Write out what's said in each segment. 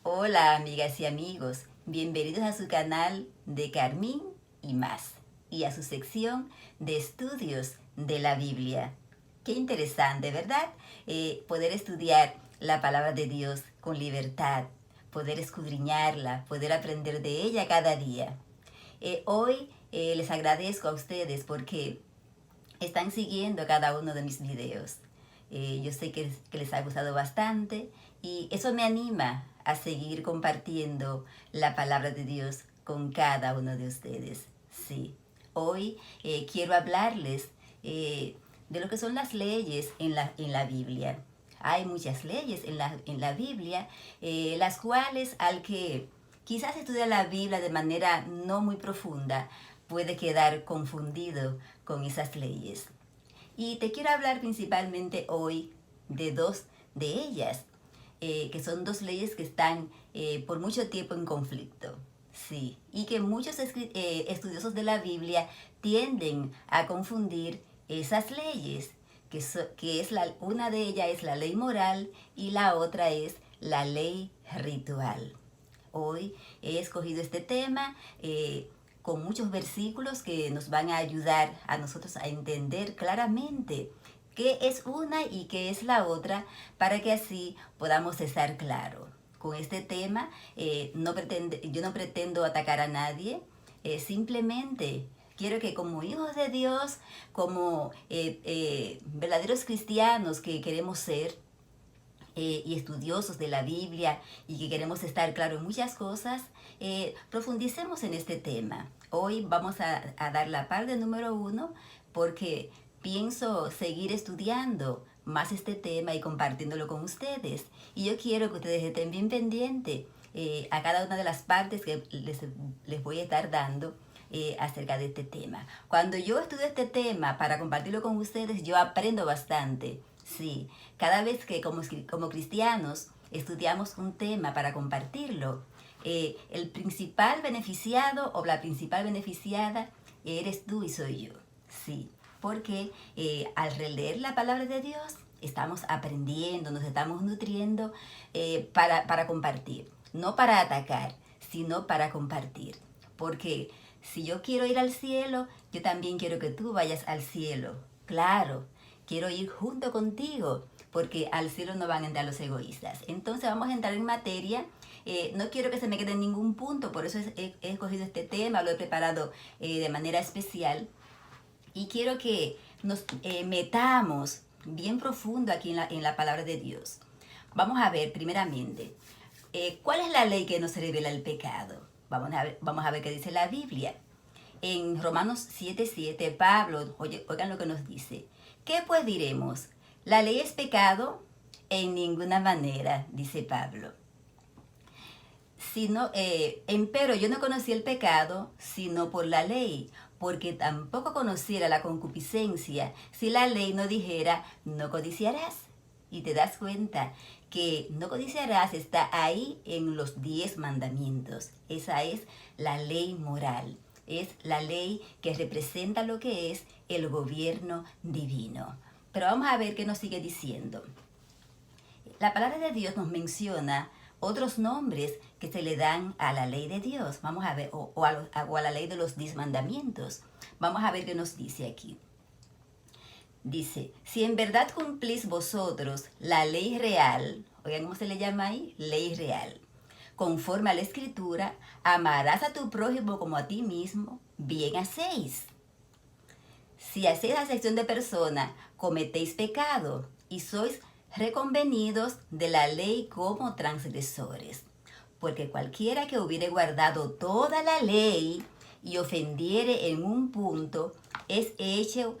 Hola amigas y amigos, bienvenidos a su canal de Carmín y más, y a su sección de estudios de la Biblia. Qué interesante, ¿verdad? Poder estudiar la palabra de Dios con libertad, poder escudriñarla, poder aprender de ella cada día. Hoy les agradezco a ustedes porque están siguiendo cada uno de mis videos. Yo sé que les ha gustado bastante y eso me anima a seguir compartiendo la palabra de Dios con cada uno de ustedes. Sí, hoy quiero hablarles de lo que son las leyes en la Biblia. Hay muchas leyes en la Biblia, las cuales al que quizás estudia la Biblia de manera no muy profunda, puede quedar confundido con esas leyes. Y te quiero hablar principalmente hoy de dos de ellas, que son dos leyes que están por mucho tiempo en conflicto. Sí, y que muchos estudiosos de la Biblia tienden a confundir esas leyes, una de ellas es la ley moral y la otra es la ley ritual. Hoy he escogido este tema con muchos versículos que nos van a ayudar a nosotros a entender claramente qué es una y qué es la otra, para que así podamos estar claros. Con este tema yo no pretendo atacar a nadie, simplemente quiero que como hijos de Dios, como verdaderos cristianos que queremos ser, y estudiosos de la Biblia y que queremos estar claros en muchas cosas, profundicemos en este tema. Hoy vamos a dar la parte número 1 porque pienso seguir estudiando más este tema y compartiéndolo con ustedes. Y yo quiero que ustedes estén bien pendientes a cada una de las partes que les voy a estar dando acerca de este tema. Cuando yo estudio este tema para compartirlo con ustedes, yo aprendo bastante. Sí, cada vez que como cristianos estudiamos un tema para compartirlo, el principal beneficiado o la principal beneficiada eres tú y soy yo. Sí, porque al releer la palabra de Dios estamos aprendiendo, nos estamos nutriendo para compartir, no para atacar, sino para compartir. Porque si yo quiero ir al cielo, yo también quiero que tú vayas al cielo. Claro, quiero ir junto contigo, porque al cielo no van a entrar los egoístas. Entonces vamos a entrar en materia. No quiero que se me quede en ningún punto, por eso he escogido este tema, lo he preparado de manera especial. Y quiero que nos metamos bien profundo aquí en la palabra de Dios. Vamos a ver primeramente, ¿cuál es la ley que nos revela el pecado? Vamos a ver qué dice la Biblia. En Romanos 7:7, Pablo, oigan lo que nos dice. ¿Qué pues diremos? ¿La ley es pecado? En ninguna manera, dice Pablo. Empero yo no conocí el pecado, sino por la ley, porque tampoco conociera la concupiscencia si la ley no dijera, no codiciarás. Y te das cuenta que no codiciarás está ahí en los 10 mandamientos. Esa es la ley moral. Es la ley que representa lo que es el gobierno divino. Pero vamos a ver qué nos sigue diciendo. La palabra de Dios nos menciona otros nombres que se le dan a la ley de Dios. Vamos a ver, o a la ley de los 10 mandamientos. Vamos a ver qué nos dice aquí. Dice, si en verdad cumplís vosotros la ley real, oigan cómo se le llama ahí, ley real, conforme a la Escritura, amarás a tu prójimo como a ti mismo, bien hacéis. Si hacéis acepción de persona, cometéis pecado y sois reconvenidos de la ley como transgresores. Porque cualquiera que hubiere guardado toda la ley y ofendiere en un punto, es hecho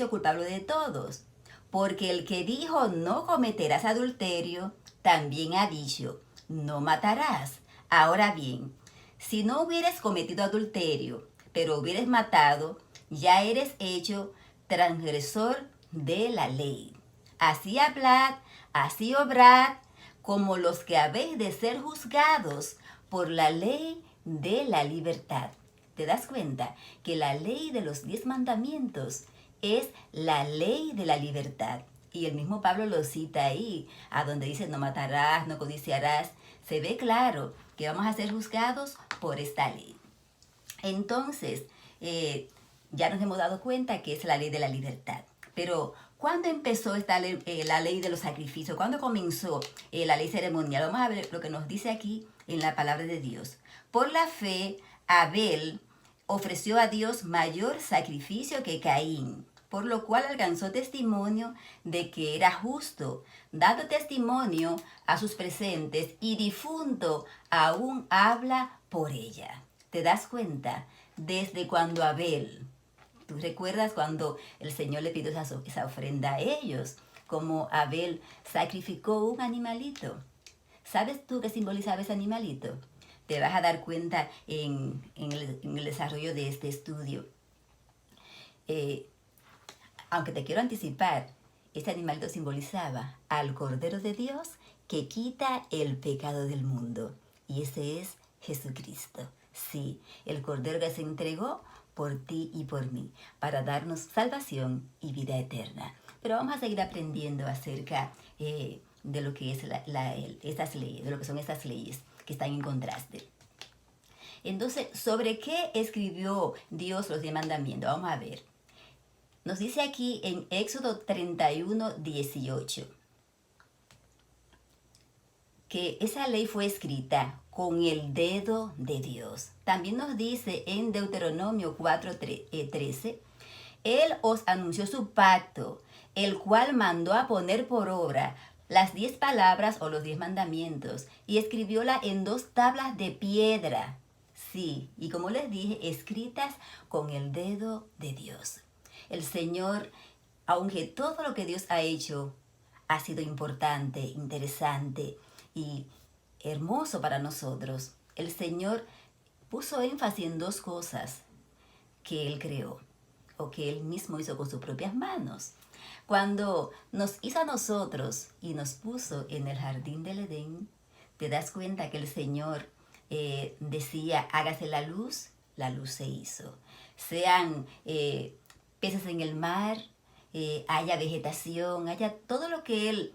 culpable de todos. Porque el que dijo no cometerás adulterio, también ha dicho, no matarás. Ahora bien, si no hubieres cometido adulterio, pero hubieres matado, ya eres hecho transgresor de la ley. Así hablad, así obrad, como los que habéis de ser juzgados por la ley de la libertad. ¿Te das cuenta que la ley de los 10 mandamientos es la ley de la libertad? Y el mismo Pablo lo cita ahí, a donde dice no matarás, no codiciarás. se ve claro que vamos a ser juzgados por esta ley. Entonces, ya nos hemos dado cuenta que es la ley de la libertad. Pero, ¿cuándo empezó esta ley, la ley de los sacrificios? ¿Cuándo comenzó la ley ceremonial? Vamos a ver lo que nos dice aquí en la palabra de Dios. Por la fe, Abel ofreció a Dios mayor sacrificio que Caín, por lo cual alcanzó testimonio de que era justo, dando testimonio a sus presentes, y difunto aún habla por ella. ¿Te das cuenta? Desde cuando Abel, ¿tú recuerdas cuando el Señor le pidió esa ofrenda a ellos? Como Abel sacrificó un animalito. ¿Sabes tú qué simbolizaba ese animalito? Te vas a dar cuenta en el desarrollo de este estudio. Aunque te quiero anticipar, este animalito simbolizaba al Cordero de Dios que quita el pecado del mundo. Y ese es Jesucristo. Sí, el Cordero que se entregó por ti y por mí, para darnos salvación y vida eterna. Pero vamos a seguir aprendiendo acerca de lo que es estas leyes, de lo que son estas leyes que están en contraste. Entonces, ¿sobre qué escribió Dios los 10 mandamientos? Vamos a ver. Nos dice aquí en Éxodo 31, 18, que esa ley fue escrita con el dedo de Dios. También nos dice en Deuteronomio 4, 13, Él os anunció su pacto, el cual mandó a poner por obra las 10 palabras o los 10 mandamientos, y escribióla en 2 tablas de piedra. Sí, y como les dije, escritas con el dedo de Dios. El Señor, aunque todo lo que Dios ha hecho ha sido importante, interesante y hermoso para nosotros, el Señor puso énfasis en 2 cosas que Él creó o que Él mismo hizo con sus propias manos. Cuando nos hizo a nosotros y nos puso en el jardín del Edén, te das cuenta que el Señor decía, hágase la luz se hizo. Sean peces en el mar, haya vegetación, haya todo lo que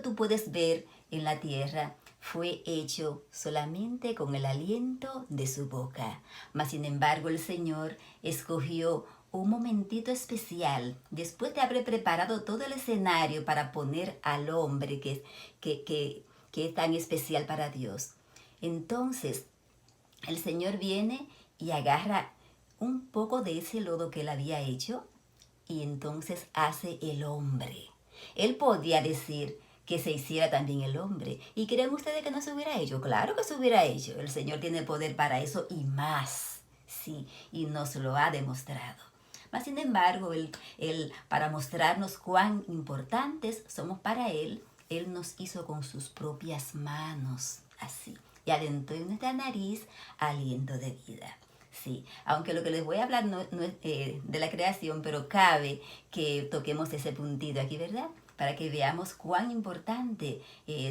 tú puedes ver en la tierra, fue hecho solamente con el aliento de su boca. Mas sin embargo el Señor escogió un momentito especial, después de haber preparado todo el escenario para poner al hombre que es tan especial para Dios. Entonces, el Señor viene y agarra un poco de ese lodo que Él había hecho y entonces hace el hombre. Él podía decir que se hiciera también el hombre. ¿Y creen ustedes que no se hubiera hecho? Claro que se hubiera hecho. El Señor tiene poder para eso y más. Sí, y nos lo ha demostrado. Mas, sin embargo, él, para mostrarnos cuán importantes somos para Él nos hizo con sus propias manos, así. Y alentó en nuestra nariz aliento de vida. Sí, aunque lo que les voy a hablar no es de la creación, pero cabe que toquemos ese puntito aquí, ¿verdad? Para que veamos cuán importante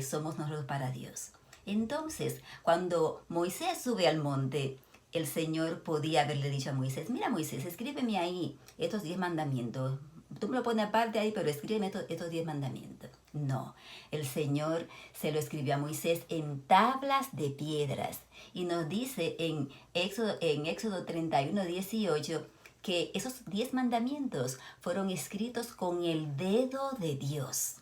somos nosotros para Dios. Entonces, cuando Moisés sube al monte, el Señor podía haberle dicho a Moisés, mira Moisés, escríbeme ahí estos 10 mandamientos. Tú me lo pones aparte ahí, pero escríbeme estos 10 mandamientos. No, el Señor se lo escribió a Moisés en tablas de piedras. Y nos dice en Éxodo 31, 18, que esos 10 mandamientos fueron escritos con el dedo de Dios.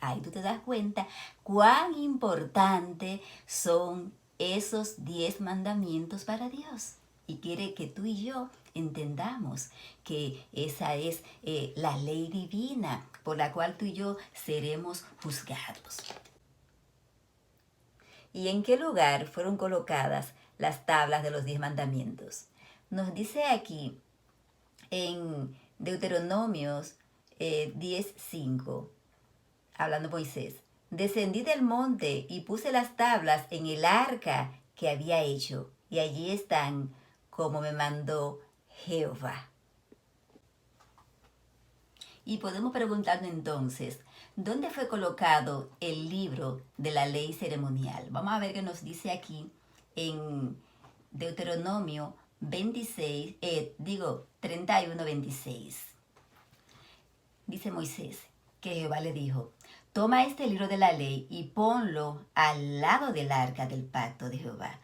Ahí tú te das cuenta cuán importante son esos 10 mandamientos para Dios. Y quiere que tú y yo entendamos que esa es la ley divina por la cual tú y yo seremos juzgados. ¿Y en qué lugar fueron colocadas las tablas de los 10 mandamientos? Nos dice aquí en Deuteronomios 10:5, hablando Moisés, descendí del monte y puse las tablas en el arca que había hecho, y allí están como me mandó Jehová. Y podemos preguntarnos entonces, ¿dónde fue colocado el libro de la ley ceremonial? Vamos a ver qué nos dice aquí en Deuteronomio 31, 26. Dice Moisés que Jehová le dijo, Toma este libro de la ley y ponlo al lado del arca del pacto de Jehová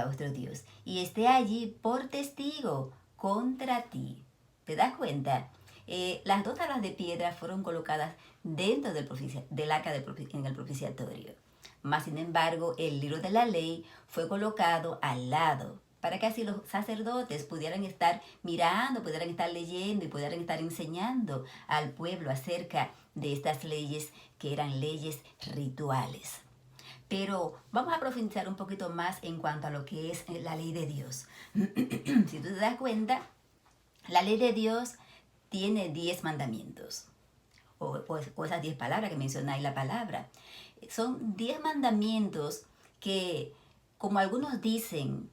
vuestro Dios, y esté allí por testigo contra ti. ¿Te das cuenta? Las dos tablas de piedra fueron colocadas dentro del arca en el propiciatorio. Mas, sin embargo, el libro de la ley fue colocado al lado, para que así los sacerdotes pudieran estar mirando, pudieran estar leyendo y pudieran estar enseñando al pueblo acerca de estas leyes que eran leyes rituales. Pero vamos a profundizar un poquito más en cuanto a lo que es la ley de Dios. Si tú te das cuenta, la ley de Dios tiene 10 mandamientos, o esas 10 palabras que mencionáis la palabra. Son 10 mandamientos que, como algunos dicen,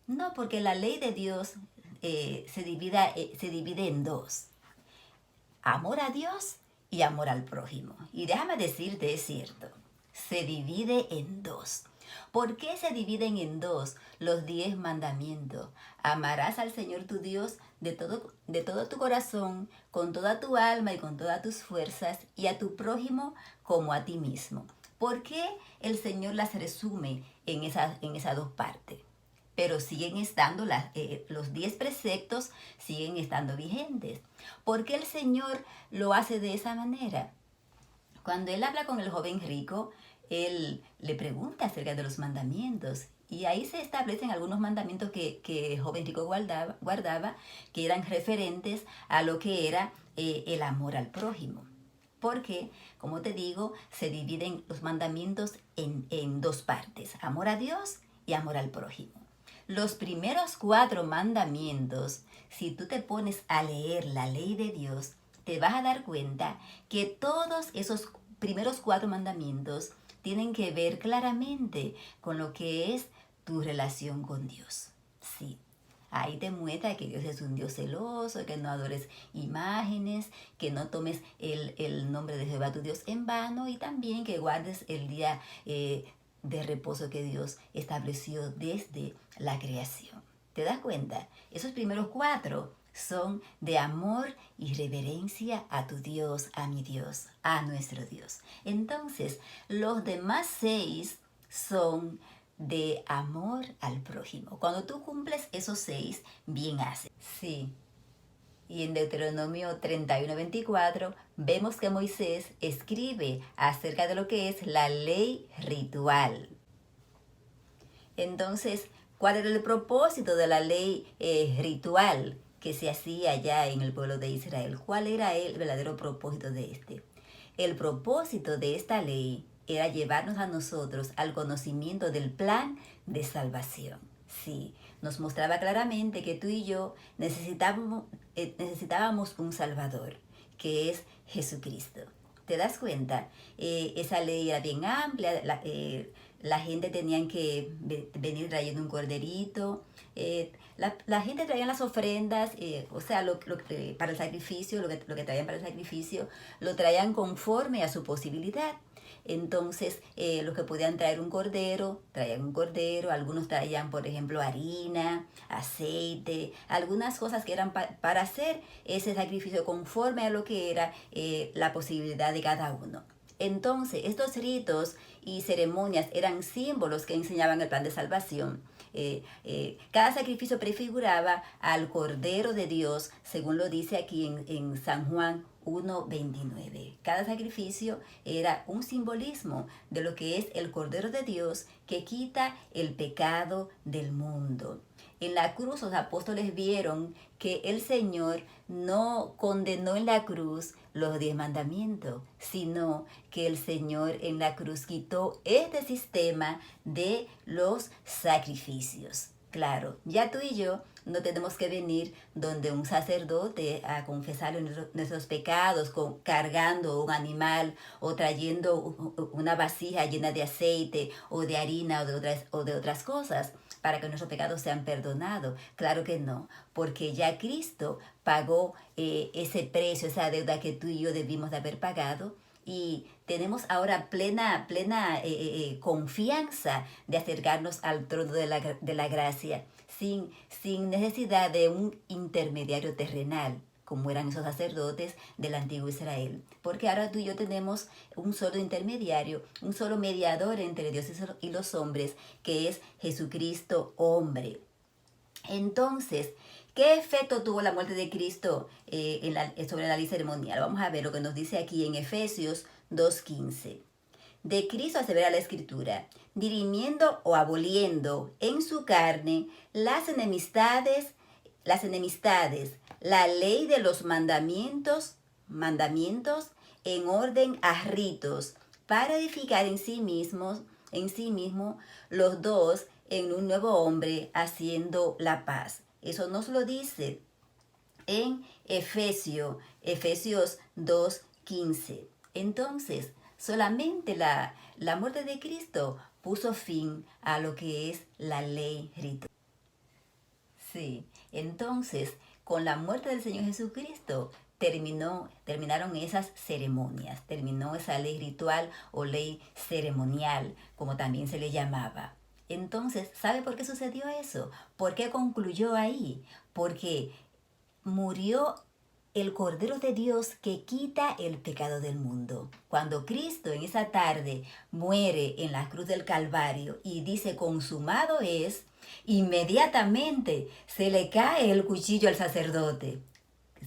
no, porque la ley de Dios se divide en dos: amor a Dios y amor al prójimo. Y déjame decirte, es cierto, se divide en dos. ¿Por qué se dividen en dos los 10 mandamientos? Amarás al Señor tu Dios de todo tu corazón, con toda tu alma y con todas tus fuerzas, y a tu prójimo como a ti mismo. ¿Por qué el Señor las resume en esas dos partes? Pero siguen estando, los 10 preceptos siguen estando vigentes. ¿Por qué el Señor lo hace de esa manera? Cuando Él habla con el joven rico, Él le pregunta acerca de los mandamientos. Y ahí se establecen algunos mandamientos que el joven rico guardaba, que eran referentes a lo que era el amor al prójimo. Porque, como te digo, se dividen los mandamientos en dos partes: amor a Dios y amor al prójimo. Los primeros 4 mandamientos, si tú te pones a leer la ley de Dios, te vas a dar cuenta que todos esos primeros 4 mandamientos tienen que ver claramente con lo que es tu relación con Dios. Sí, ahí te muestra que Dios es un Dios celoso, que no adores imágenes, que no tomes el nombre de Jehová tu Dios en vano, y también que guardes el día de reposo que Dios estableció desde la creación. ¿Te das cuenta? Esos primeros 4 son de amor y reverencia a tu Dios, a mi Dios, a nuestro Dios. Entonces, los demás 6 son de amor al prójimo. Cuando tú cumples esos 6, bien haces. Sí. Y en Deuteronomio 31:24 vemos que Moisés escribe acerca de lo que es la ley ritual. Entonces, ¿cuál era el propósito de la ley ritual que se hacía allá en el pueblo de Israel? ¿Cuál era el verdadero propósito de este? El propósito de esta ley era llevarnos a nosotros al conocimiento del plan de salvación. Sí, nos mostraba claramente que tú y yo necesitábamos un Salvador, que es Jesucristo. ¿Te das cuenta? Esa ley era bien amplia, la gente tenía que venir trayendo un corderito, la gente traía las ofrendas, o sea, para el sacrificio, lo que traían para el sacrificio, lo traían conforme a su posibilidad. Entonces, los que podían traer un cordero, traían un cordero. Algunos traían, por ejemplo, harina, aceite, algunas cosas que eran para hacer ese sacrificio conforme a lo que era la posibilidad de cada uno. Entonces, estos ritos y ceremonias eran símbolos que enseñaban el plan de salvación. Cada sacrificio prefiguraba al Cordero de Dios, según lo dice aquí en San Juan 1:29. Cada sacrificio era un simbolismo de lo que es el Cordero de Dios que quita el pecado del mundo. En la cruz los apóstoles vieron que el Señor no condenó en la cruz los 10 mandamientos, sino que el Señor en la cruz quitó este sistema de los sacrificios. Claro, ya tú y yo no tenemos que venir donde un sacerdote a confesar nuestros pecados cargando un animal o trayendo una vasija llena de aceite o de harina o de otras cosas para que nuestros pecados sean perdonados. Claro que no, porque ya Cristo pagó ese precio, esa deuda que tú y yo debimos de haber pagado. Y tenemos ahora plena confianza de acercarnos al trono de la gracia sin necesidad de un intermediario terrenal, como eran esos sacerdotes del antiguo Israel. Porque ahora tú y yo tenemos un solo intermediario, un solo mediador entre Dios y los hombres, que es Jesucristo hombre. Entonces, ¿qué efecto tuvo la muerte de Cristo sobre la ley ceremonial? Vamos a ver lo que nos dice aquí en Efesios 2:15. De Cristo asevera la Escritura, dirimiendo o aboliendo en su carne las enemistades, la ley de los mandamientos en orden a ritos, para edificar en sí mismo los dos en un nuevo hombre, haciendo la paz. Eso nos lo dice en Efesios 2:15. Entonces, solamente la muerte de Cristo puso fin a lo que es la ley ritual. Sí, entonces, con la muerte del Señor Jesucristo, terminaron esas ceremonias, terminó esa ley ritual o ley ceremonial, como también se le llamaba. Entonces, ¿sabe por qué sucedió eso? ¿Por qué concluyó ahí? Porque murió el Cordero de Dios que quita el pecado del mundo. Cuando Cristo en esa tarde muere en la cruz del Calvario y dice consumado es, inmediatamente se le cae el cuchillo al sacerdote.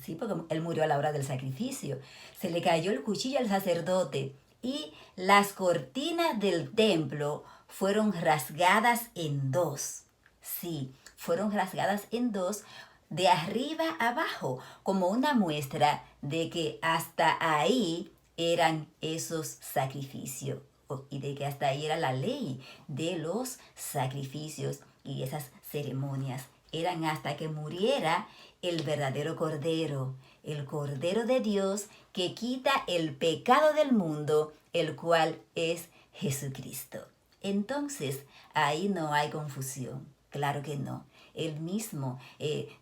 Sí, porque él murió a la hora del sacrificio. Se le cayó el cuchillo al sacerdote y las cortinas del templo fueron rasgadas en dos. Sí, fueron rasgadas en dos, de arriba abajo, como una muestra de que hasta ahí eran esos sacrificios y de que hasta ahí era la ley de los sacrificios y esas ceremonias. Eran hasta que muriera el verdadero Cordero, el Cordero de Dios que quita el pecado del mundo, el cual es Jesucristo. Entonces, ahí no hay confusión, claro que no. Él mismo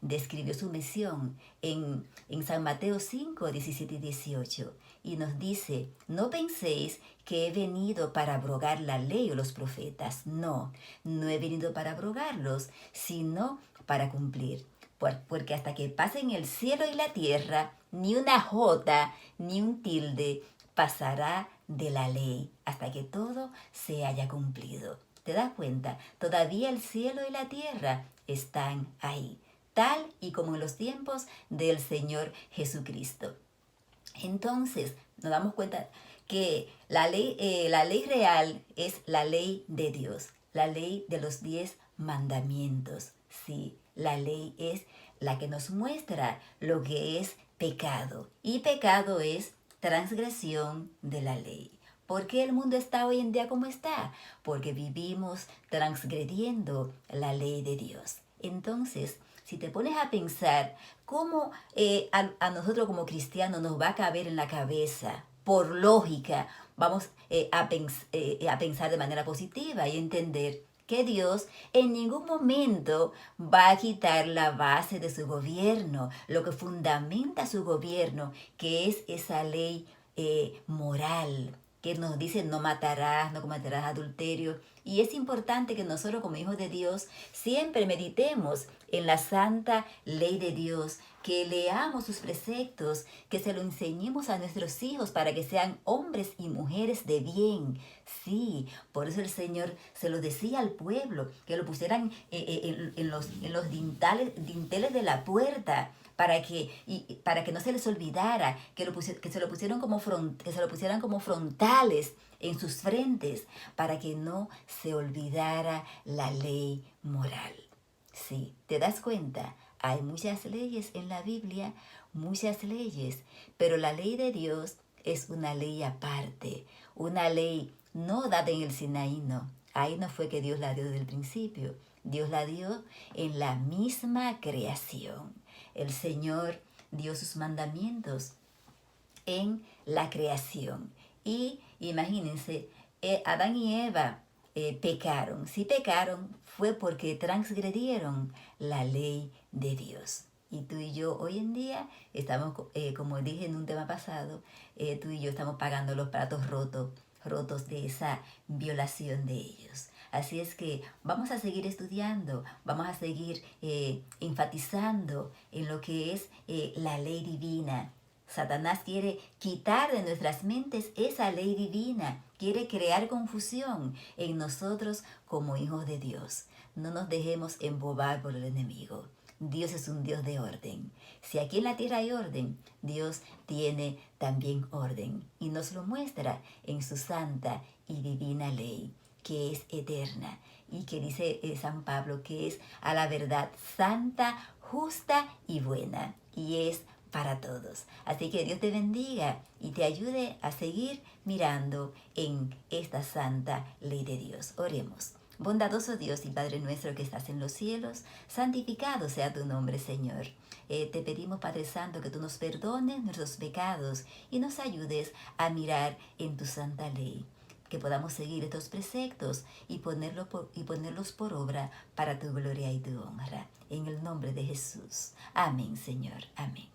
describió su misión en San Mateo 5, 17 y 18. Y nos dice, no penséis que he venido para abrogar la ley o los profetas. No, no he venido para abrogarlos, sino para cumplir. Porque hasta que pasen el cielo y la tierra, ni una jota, ni un tilde pasará de la ley, hasta que todo se haya cumplido. ¿Te das cuenta? Todavía el cielo y la tierra están ahí, tal y como en los tiempos del Señor Jesucristo. Entonces, nos damos cuenta que la ley real es la ley de Dios, la ley de los 10 mandamientos. Sí, la ley es la que nos muestra lo que es pecado. Y pecado es transgresión de la ley. ¿Por qué el mundo está hoy en día como está? Porque vivimos transgrediendo la ley de Dios. Entonces, si te pones a pensar cómo a nosotros como cristianos nos va a caber en la cabeza, por lógica, vamos a pensar de manera positiva y entender que Dios en ningún momento va a quitar la base de su gobierno, lo que fundamenta su gobierno, que es esa ley moral, que nos dice no matarás, no cometerás adulterio. Y es importante que nosotros como hijos de Dios siempre meditemos en la santa ley de Dios, que leamos sus preceptos, que se lo enseñemos a nuestros hijos para que sean hombres y mujeres de bien. Sí, por eso el Señor se lo decía al pueblo, que lo pusieran en los dinteles de la puerta, para que no se les olvidara, que se lo pusieran como frontales en sus frentes, para que no se olvidara la ley moral. Sí, ¿te das cuenta? Hay muchas leyes en la Biblia, muchas leyes, pero la ley de Dios es una ley aparte, una ley no dada en el Sinaí, no. Ahí no fue que Dios la dio desde el principio. Dios la dio en la misma creación. El Señor dio sus mandamientos en la creación. Y imagínense, Adán y Eva pecaron. Si pecaron fue porque transgredieron la ley de Dios. Y tú y yo hoy en día estamos, como dije en un tema pasado, tú y yo estamos pagando los platos rotos de esa violación de ellos. Así es que vamos a seguir estudiando, vamos a seguir enfatizando en lo que es la ley divina. Satanás quiere quitar de nuestras mentes esa ley divina, quiere crear confusión en nosotros como hijos de Dios. No nos dejemos embobar por el enemigo. Dios es un Dios de orden. Si aquí en la tierra hay orden, Dios tiene también orden y nos lo muestra en su santa y divina ley, que es eterna y que dice San Pablo que es a la verdad santa, justa y buena, y es para todos. Así que Dios te bendiga y te ayude a seguir mirando en esta santa ley de Dios. Oremos. Bondadoso Dios y Padre nuestro que estás en los cielos, santificado sea tu nombre, Señor. Te pedimos, Padre Santo, que tú nos perdones nuestros pecados y nos ayudes a mirar en tu santa ley. Que podamos seguir estos preceptos y ponerlos por obra para tu gloria y tu honra. En el nombre de Jesús. Amén, Señor. Amén.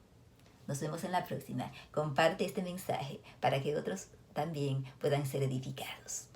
Nos vemos en la próxima. Comparte este mensaje para que otros también puedan ser edificados.